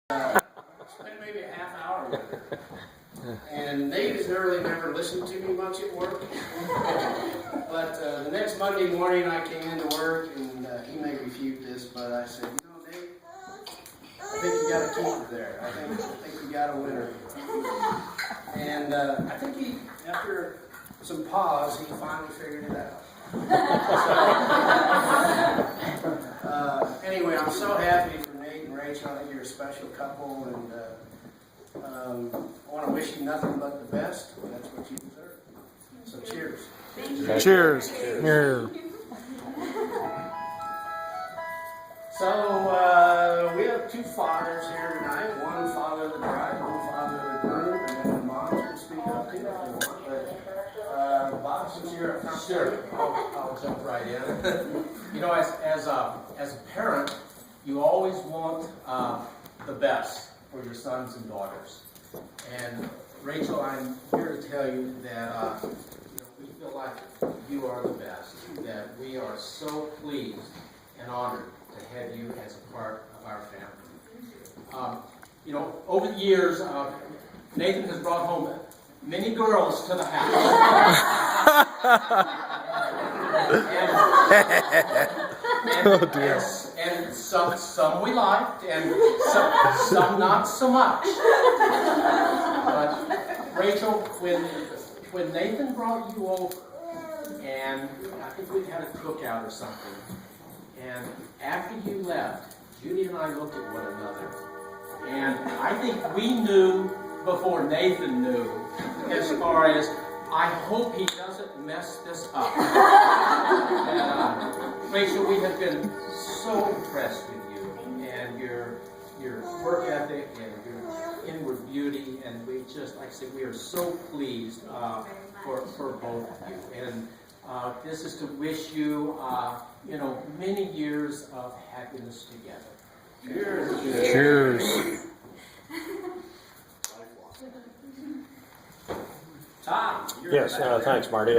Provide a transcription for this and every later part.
Spent maybe a half hour with her. And Nate has really never listened to me much at work. But the next Monday morning I came into work, and he may refute this, but I said, Nate, I think you got to keep her there. I think you got to win her. And I think he, after some pause, he finally figured it out. Anyway, I'm so happy for Nate and Rachel. I think you're a special couple, and I want to wish you nothing but the best. That's what you deserve. So cheers. Cheers. Cheers. So we have two fathers here tonight. One father of the bride, one father of the groom, and then the moms can speak up too if they want. But Bob, since you're a Sure, I'll jump right in. You know, as a parent, you always want the best for your sons and daughters. And Rachel, I'm here to tell you that we feel like you are the best. That we are so pleased and honored to have you as a part of our family. Over the years, Nathan has brought home many girls to the house. Oh dear. And some we liked, and some not so much. But Rachel, when Nathan brought you over, and I think we had a cookout or something, and after you left, Judy and I looked at one another, and I think we knew before Nathan knew, as far as, I hope he doesn't mess this up. And, Rachel, we have been so impressed with you and your work ethic and your inward beauty, and we just, like I said, we are so pleased for both of you. And this is to wish you, many years of happiness together. Cheers. Cheers. Tom, you're Yes, thanks, Marty.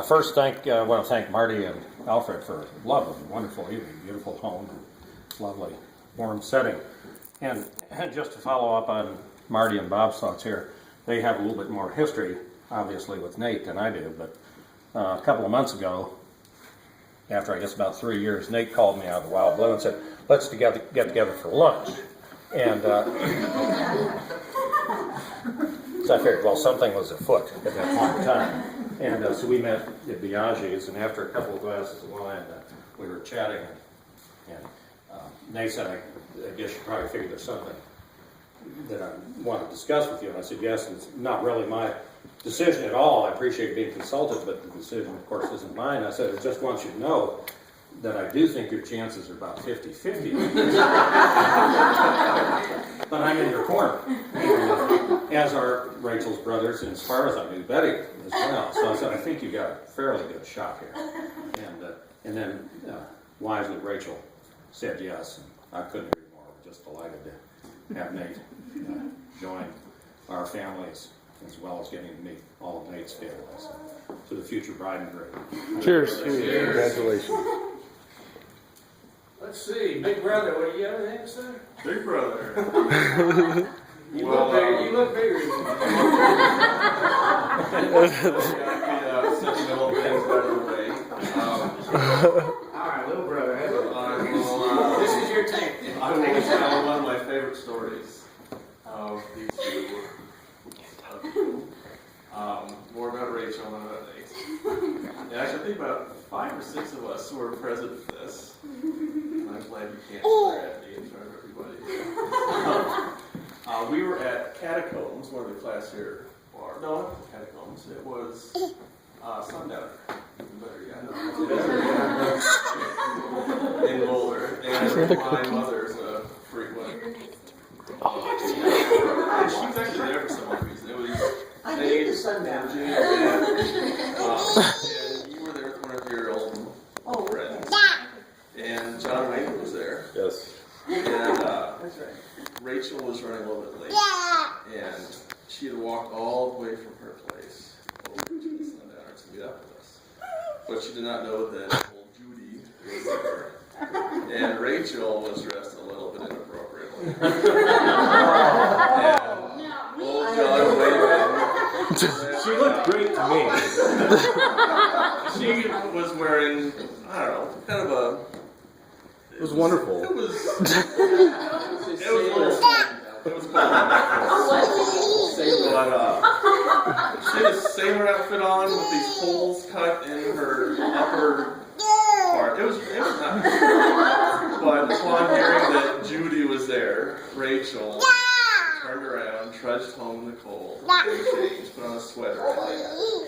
First, I want to thank Marty and Alfred for a lovely, wonderful evening, beautiful home, lovely, warm setting. And just to follow up on Marty and Bob's thoughts here, they have a little bit more history, obviously, with Nate than I do. But a couple of months ago, after I guess about 3 years, Nate called me out of the wild blue and said, "Let's get together for lunch." And so I figured, well, something was afoot at that point in time. And so we met at Biaggi's, and after a couple of glasses of wine, we were chatting, and Nate said, I guess you probably figured there's something that I want to discuss with you. And I said, yes, and it's not really my decision at all. I appreciate being consulted, but the decision, of course, isn't mine. I said, I just want you to know that I do think your chances are about 50-50. But I'm in your corner. And, as are Rachel's brothers, and as far as I knew, Betty as well. So I said, I think you got a fairly good shot here. And then wisely, Rachel said yes. And I couldn't agree more. We're just delighted to have Nate join our families, as well as getting to meet all of Nate's family. So, to the future bride and groom. Cheers. Congratulations. Let's see, big brother, what do you have anything to say? Big brother. You look bigger than me. Sentimental things out of the way. All right, little brother, this is your tank. I will tell one of my favorite stories of these two. More about Rachel and about Nate. And actually, I think about 5 or 6 of us were present for this. And I'm glad you can't swear at me in front of everybody. We were at Catacombs, one of the class here. No, not the Catacombs. It was Sundowner. In Boulder. And my mother's a frequent. And she was actually there for some odd reason. It was Nate and Judy and and you were there with one of your old friends. And John Wayne was there. Yes. And That's right. Rachel was running a little bit late. And she had walked all the way from her place over to the Sundowner to meet up with us. But she did not know that old Judy was there. And Rachel was dressed a little bit inappropriately. She looked great to me. She was wearing, I don't know, kind of a. It was wonderful. It was cool. It was cool. But she had a sailor outfit on with these holes cut in her upper part. It was nice. But upon hearing that Judy was there, Rachel turned around, trudged home in the cold, changed, put on a sweater.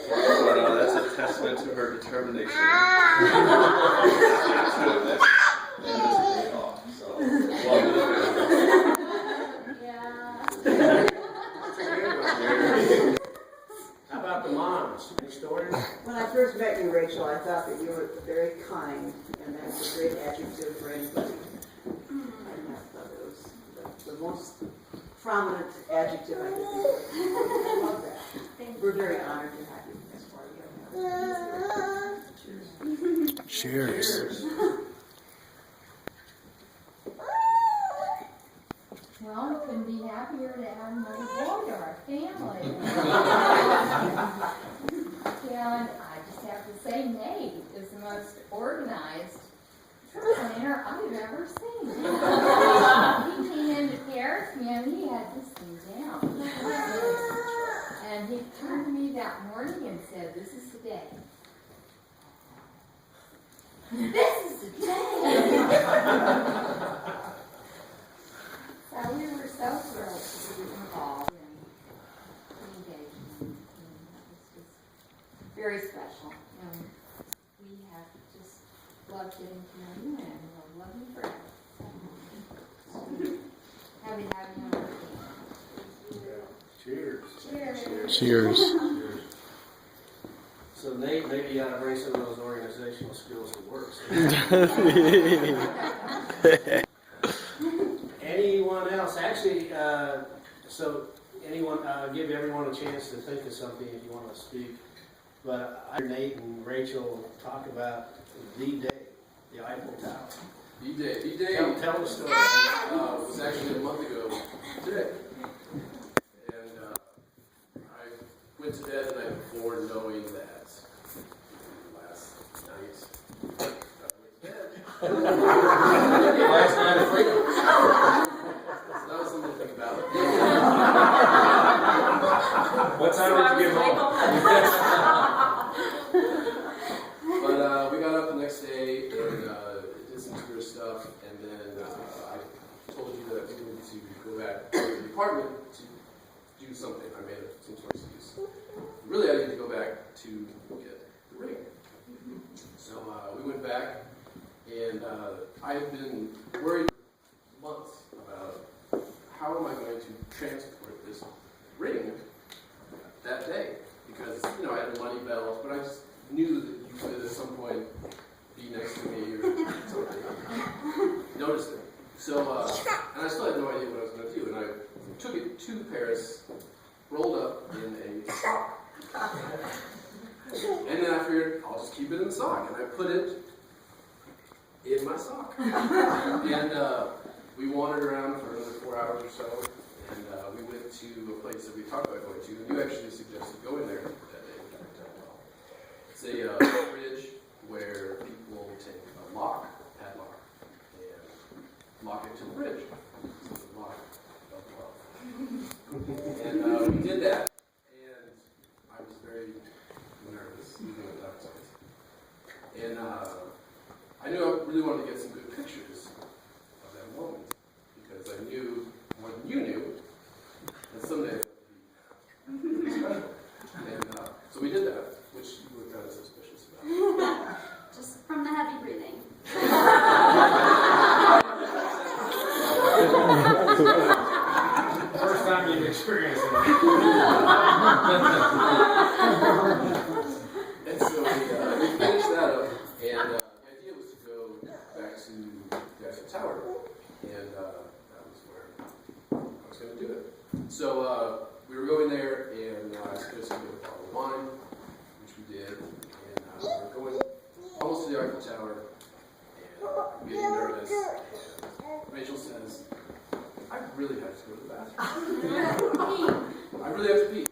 But that's a testament to her determination. And this day off. So, welcome. How about the moms? Any stories? When I first met you, Rachel, I thought that you were very kind, and that's a great adjective for anybody. I thought it was the most prominent adjective I could think of. I love that. We're very honored to have you as part of Cheers. Well, we couldn't be happier to add another boy to our family. And I just have to say, Nate is the most organized planner I've ever seen. He came into Paris and he had this thing down. And he turned to me that morning and said, "This is the day. This is the day." So we were so thrilled to be involved in the engagement. And that was just very special. And we have just loved getting to know you and we'll love you forever. Happy to have you on our team. Cheers. Cheers. Cheers. So Nate, maybe you ought to bring some of those organizational skills to work. Anyone else? Actually, so anyone, give everyone a chance to think of something if you want to speak. But I heard Nate and Rachel talk about the day, the Eiffel Tower. D-Day. Tell the story. Was actually a month ago today. And I went to bed the night before knowing that last night I went to bed. Last night of freedom. So that was something to think about. What time did you get home? But we got up the next day and did some tour stuff, and then I told you that we needed to go back to the apartment to do something. I made some sort of excuse. Really, I needed to go back to get the ring. So we went back, and I had been worried for months about how am I going to transport this ring that day, because I had a money belt, but I just knew that you could at some point be next to me or something. Noticed it. So, and I still had no idea what I was going to do, and I took it to Paris, rolled up in a sock. And then I figured, I'll just keep it in the sock, and I put it in my sock. And we wandered around for another 4 hours or so, and we went to a place that we talked about going to, and you actually suggested going there that day, which worked out well. It's a bridge where people take a padlock, and lock it to the bridge. So the lock of love. And we did that, and I was very nervous, even at that point. And I knew I really wanted to get some good pictures of that moment, because I knew more than you knew that someday it would be really special. And so we did that, which you were kind of suspicious about. Just from the heavy breathing. First time you've experienced it. And so we finished that up, and the idea was to go back to the Eiffel Tower, and that was where I was going to do it. So we were going there, and I suggested we get a bottle of wine, which we did, and we were going almost to the Eiffel Tower, and I'm getting nervous, and Rachel says, I really have to go to the bathroom. I really have to pee.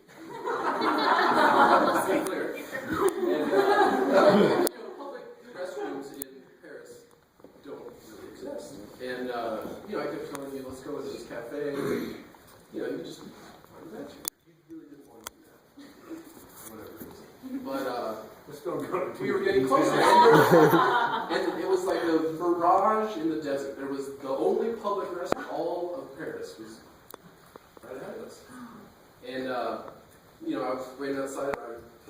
let's go into this cafe. You know, you just find an adventure. You really didn't want to do that. Whatever it is. But Let's go to we were getting closer. And it was like a mirage in the desert. There was the only public restaurant in all of Paris was right ahead of us. And you know, I was waiting outside.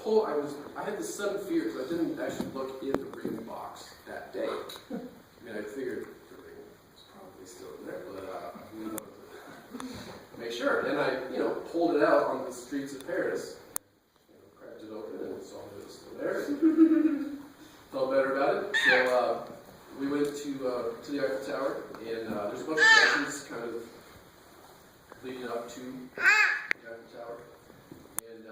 I had this sudden fear because I didn't actually look in the ring box that day. I mean, I figured the ring was probably still in there, but we wanted to make sure. And I, you know, pulled it out on the streets of Paris. You know, cracked it open and saw that it was still there. And felt better about it. So we went to the Eiffel Tower, and there's a bunch of benches kind of leading up to the Eiffel Tower. And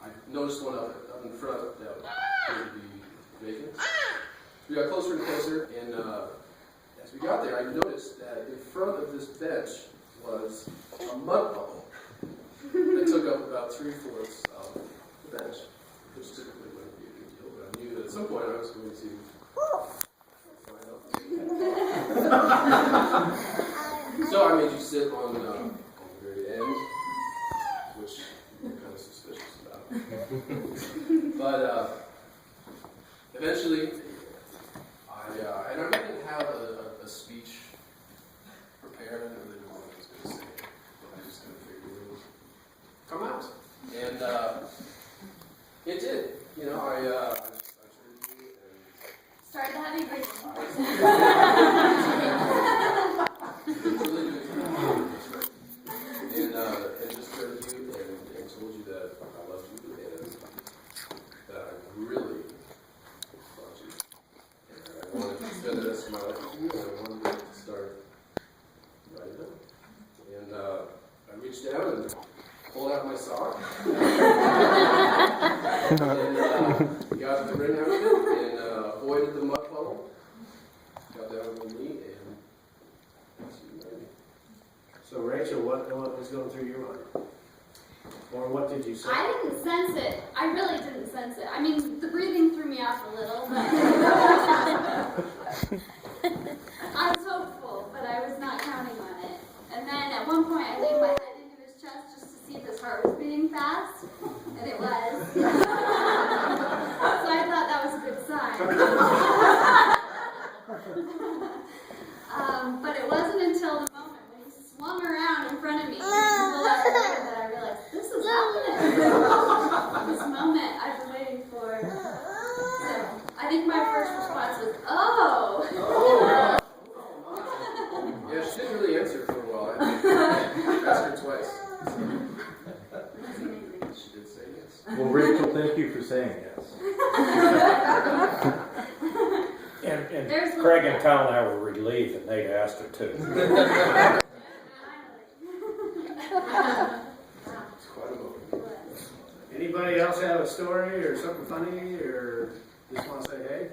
I noticed one up in front that appeared to be vacant. We got closer and closer, and as we got there, I noticed that in front of this bench was a mud bubble that took up about 3/4 of the bench, which typically wouldn't be a big deal, but I knew that at some point I was going to find out. So I made you sit on the very end, which I'm kind of suspicious about. But eventually, I didn't have a speech prepared. I didn't really know what I was going to say, but I just kind of figured it would come out. And it did. You know, I turned to you and Started the heavy breathing. really good. And just turned to you and told you that I loved you and that I really loved you. And I wanted to spend the rest of my life with you, and I wanted to start writing them. And I reached down and pulled out my sock. And got the ring out of it and avoided the mud puddle. Got down on my knee and asked you to marry me. So Rachel, what was going through your mind? Or what did you say? I didn't sense it. I really didn't sense it. I mean, the breathing threw me off a little, but I was hopeful, but I was not counting on it. And then at one point, I laid my head into his chest just to see if his heart was beating fast, and it was. So I thought that was a good sign. But it wasn't until the moment when he swung around in front of me and pulled out the ring that I realized, this is happening. This moment I've been waiting for. So I think my first response was, oh! Yeah, she didn't really answer for a while. I asked her twice. She did say yes. Well, Rachel, thank you for saying yes. And Craig and Kyle and I were relieved that they asked her too. It's quite a moment. Anybody else have a story or something funny or just want to say hey?